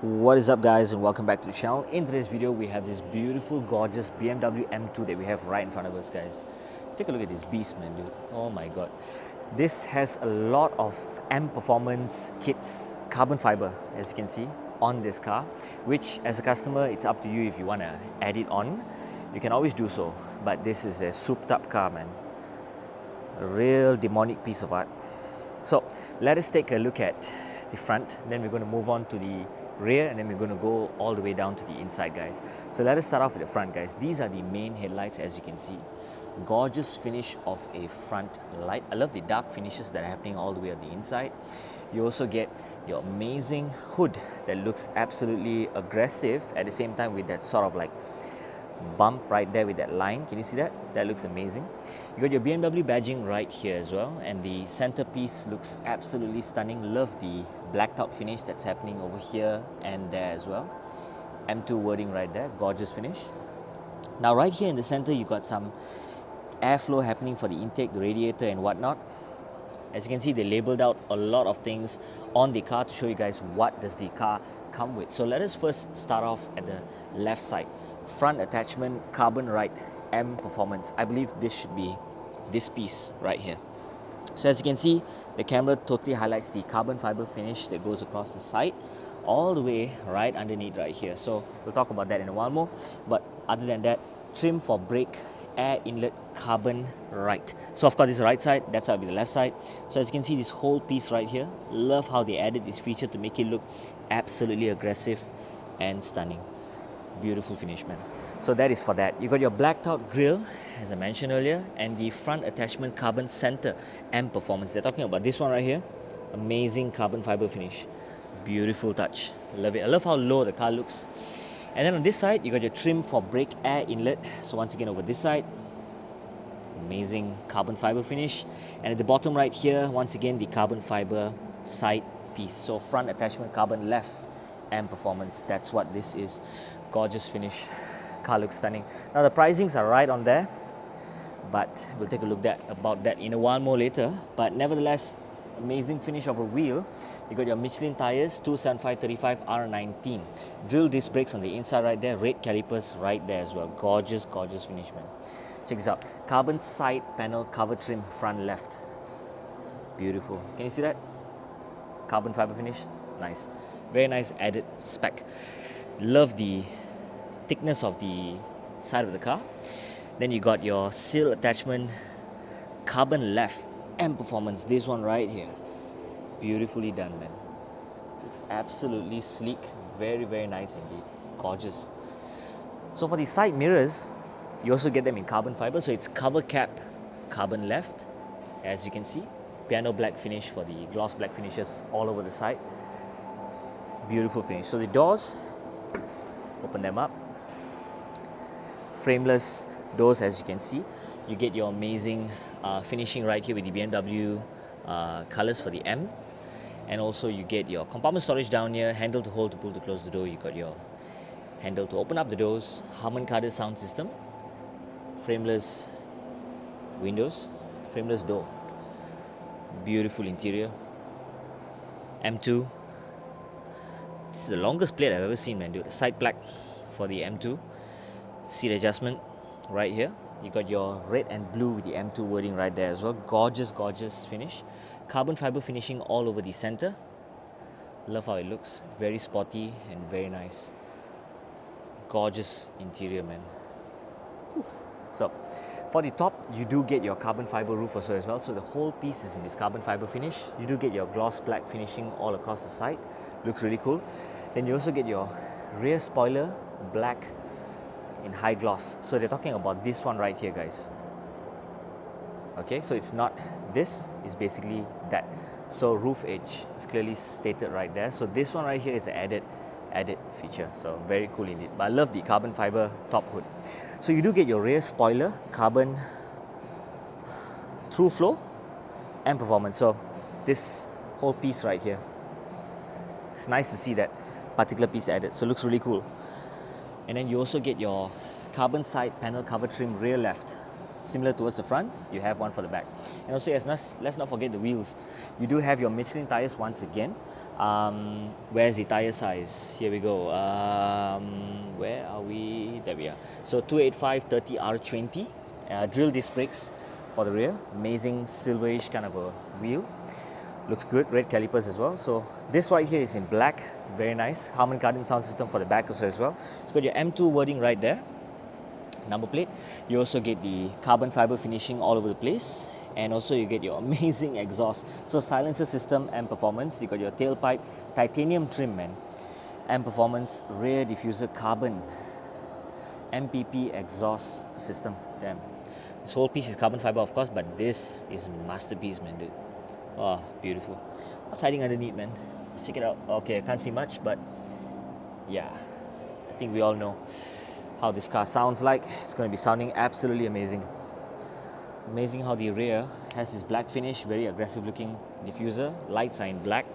What is up, guys, and welcome back to the channel. In today's video we have this beautiful gorgeous BMW M2 that we have right in front of us, guys. Take a look at this beast, man, dude. Oh my god. This has a lot of M performance kits, carbon fiber, as you can see on this car, which as a customer it's up to you if you want to add it on. You can always do so, but this is a souped up car, man. A real demonic piece of art. So let us take a look at the front, then we're going to move on to the rear, and then we're going to go all the way down to the inside, guys. So let us start off with the front, guys. These are the main headlights, as you can see. Gorgeous finish of a front light. I love the dark finishes that are happening all the way on the inside. You also get your amazing hood that looks absolutely aggressive at the same time with that sort of like bump right there with that line. Can you see that? That looks amazing. You got your BMW badging right here as well, and the centerpiece looks absolutely stunning. Love the blacked out finish that's happening over here and there as well. M2 wording right there, gorgeous finish. Now right here in the center you got some airflow happening for the intake, the radiator and whatnot. As you can see, they labeled out a lot of things on the car to show you guys what does the car come with. So let us first start off at the left side. Front attachment, carbon right, M performance. I believe this should be this piece right here. So as you can see, the camera totally highlights the carbon fiber finish that goes across the side all the way right underneath right here. So we'll talk about that in a while more. But other than that, trim for brake, air inlet, carbon right. So of course this is the right side, that's how it'll be the left side. So as you can see, this whole piece right here, love how they added this feature to make it look absolutely aggressive and stunning. Beautiful finish, man. So that is for that. You got your blacked out grille, as I mentioned earlier, and the front attachment carbon center M performance. They're talking about this one right here. Amazing carbon fiber finish. Beautiful touch. Love it. I love how low the car looks. And then on this side, you got your trim for brake air inlet. So once again over this side, amazing carbon fiber finish. And at the bottom right here, once again the carbon fiber side piece. So front attachment carbon, left M performance. That's what this is. Gorgeous finish. Car looks stunning. Now the pricings are right on there, but we'll take a look about that in a while more later. But nevertheless, amazing finish of a wheel. You got your Michelin tires, 275/35 R19. Drill disc brakes on the inside right there. Red calipers right there as well. Gorgeous, gorgeous finish, man. Check this out. Carbon side panel cover trim front left. Beautiful. Can you see that? Carbon fiber finish. Nice. Very nice added spec. Love the thickness of the side of the car. Then you got your sill attachment, carbon left, M performance. This one right here, beautifully done, man. Looks absolutely sleek. Very, very nice indeed. Gorgeous. So for the side mirrors, you also get them in carbon fiber. So it's cover cap, carbon left, as you can see. Piano black finish for the gloss black finishes all over the side. Beautiful finish. So the doors, open them up. Frameless doors, as you can see. You get your amazing finishing right here with the BMW colors for the M. And also you get your compartment storage down here, handle to hold to pull to close the door. You got your handle to open up the doors, Harman Kardon sound system, frameless windows, frameless door. Beautiful interior. M2. This is the longest plate I've ever seen, man, dude. Side plaque for the M2. Seat adjustment right here. You got your red and blue with the M2 wording right there as well. Gorgeous, gorgeous finish. Carbon fiber finishing all over the center. Love how it looks. Very sporty and very nice. Gorgeous interior, man. Whew. So, for the top, you do get your carbon fiber roof also as well. So the whole piece is in this carbon fiber finish. You do get your gloss black finishing all across the side. Looks really cool. Then you also get your rear spoiler black in high gloss. So they're talking about this one right here, guys. Okay, so it's not this, it's basically that. So roof edge is clearly stated right there. So this one right here is an added feature. So very cool indeed. But I love the carbon fiber top hood. So you do get your rear spoiler, carbon through flow and performance. So this whole piece right here, it's nice to see that particular piece added. So it looks really cool. And then you also get your carbon side panel cover trim rear left. Similar towards the front, you have one for the back. And also, let's not forget the wheels. You do have your Michelin tires once again. Where's the tire size? Here we go. Where are we? There we are. So 285/30R20 drill disc brakes for the rear. Amazing silverish kind of a wheel. Looks good. Red calipers as well. So this right here is in black. Very nice. Harman Kardon sound system for the back also as well. It's got your M2 wording right there. Number plate. You also get the carbon fiber finishing all over the place. And also you get your amazing exhaust. So silencer system and performance. You got your tailpipe, titanium trim, man. And performance, rear diffuser, carbon. MPP exhaust system. Damn. This whole piece is carbon fiber, of course, but this is masterpiece, man, dude. Oh, beautiful. What's hiding underneath, man? Let's check it out. Okay, I can't see much, but yeah, I think we all know how this car sounds like. It's going to be sounding absolutely amazing. Amazing how the rear has this black finish, very aggressive looking diffuser. Lights are in black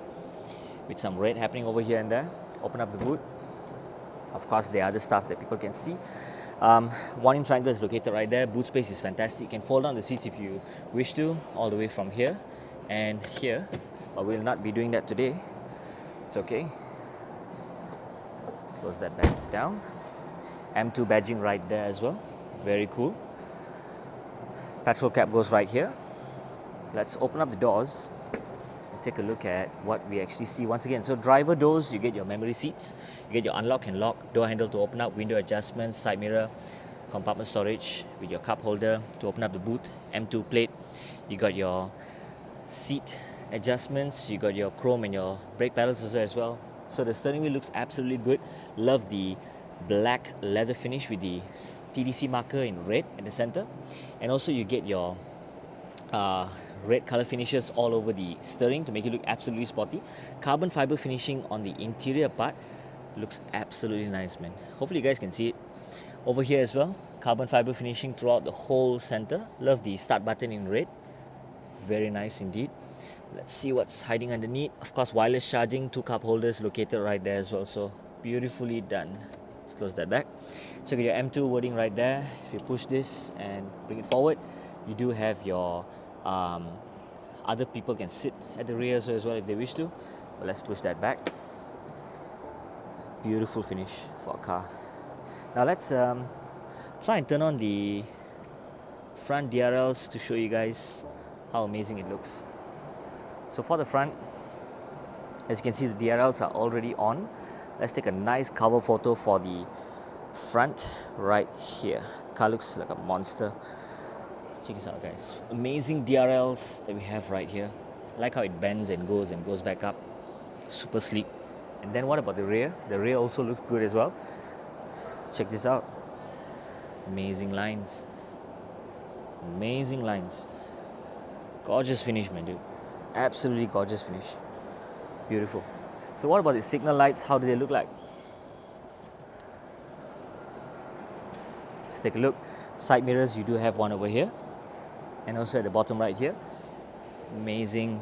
with some red happening over here and there. Open up the boot. Of course, there are other stuff that people can see. 1-inch triangle is located right there. Boot space is fantastic. You can fold down the seats if you wish to, all the way from here and here, but we'll not be doing that today. It's okay. Let's close that back down. M2 badging right there as well. Very cool. Petrol cap goes right here. So let's open up the doors and take a look at what we actually see once again. So driver doors, you get your memory seats, you get your unlock and lock, door handle to open up, window adjustments, side mirror, compartment storage with your cup holder to open up the boot, M2 plate. You got your seat adjustments, you got your chrome and your brake pedals also as well. So the steering wheel looks absolutely good. Love the black leather finish with the TDC marker in red at the center, and also you get your red color finishes all over the steering to make it look absolutely sporty. Carbon fiber finishing on the interior part looks absolutely nice, man. Hopefully you guys can see it over here as well. Carbon fiber finishing throughout the whole center. Love the start button in red. Very nice indeed. Let's see what's hiding underneath. Of course, wireless charging, 2 cup holders located right there as well. So beautifully done. Let's close that back. So you get your M2 wording right there. If you push this and bring it forward, you do have your other people can sit at the rear as well if they wish to. But let's push that back. Beautiful finish for a car. Now let's try and turn on the front DRLs to show you guys how amazing it looks. So for the front, as you can see, the DRLs are already on. Let's take a nice cover photo for the front right here. The car looks like a monster. Check this out, guys. Amazing DRLs that we have right here. I like how it bends and goes back up. Super sleek. And then what about the rear? The rear also looks good as well. Check this out. Amazing lines. Amazing lines. Gorgeous finish, man, dude. Absolutely gorgeous finish. Beautiful. So what about the signal lights? How do they look like? Let's take a look. Side mirrors, you do have one over here. And also at the bottom right here. Amazing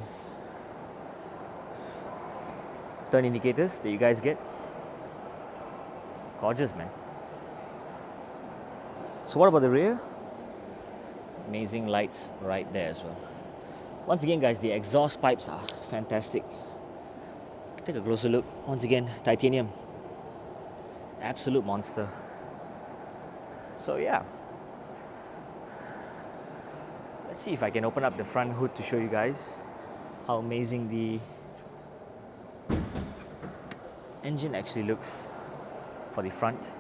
turn indicators that you guys get. Gorgeous, man. So what about the rear? Amazing lights right there as well. Once again, guys, the exhaust pipes are fantastic. Take a closer look. Once again, titanium. Absolute monster. So yeah. Let's see if I can open up the front hood to show you guys how amazing the engine actually looks for the front.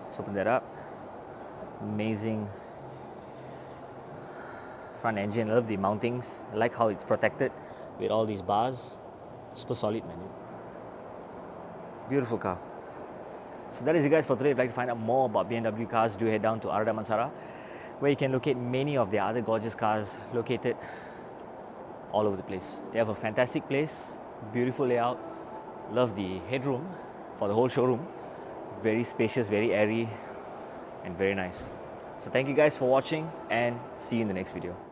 Let's open that up. Amazing front engine. I love the mountings. I like how it's protected with all these bars. Super solid, man. Beautiful car. So that is it, guys, for today. If you'd like to find out more about BMW cars, do head down to Arada Mansara, where you can locate many of their other gorgeous cars located all over the place. They have a fantastic place, beautiful layout. Love the headroom for the whole showroom. Very spacious, very airy, and very nice. So thank you guys for watching, and see you in the next video.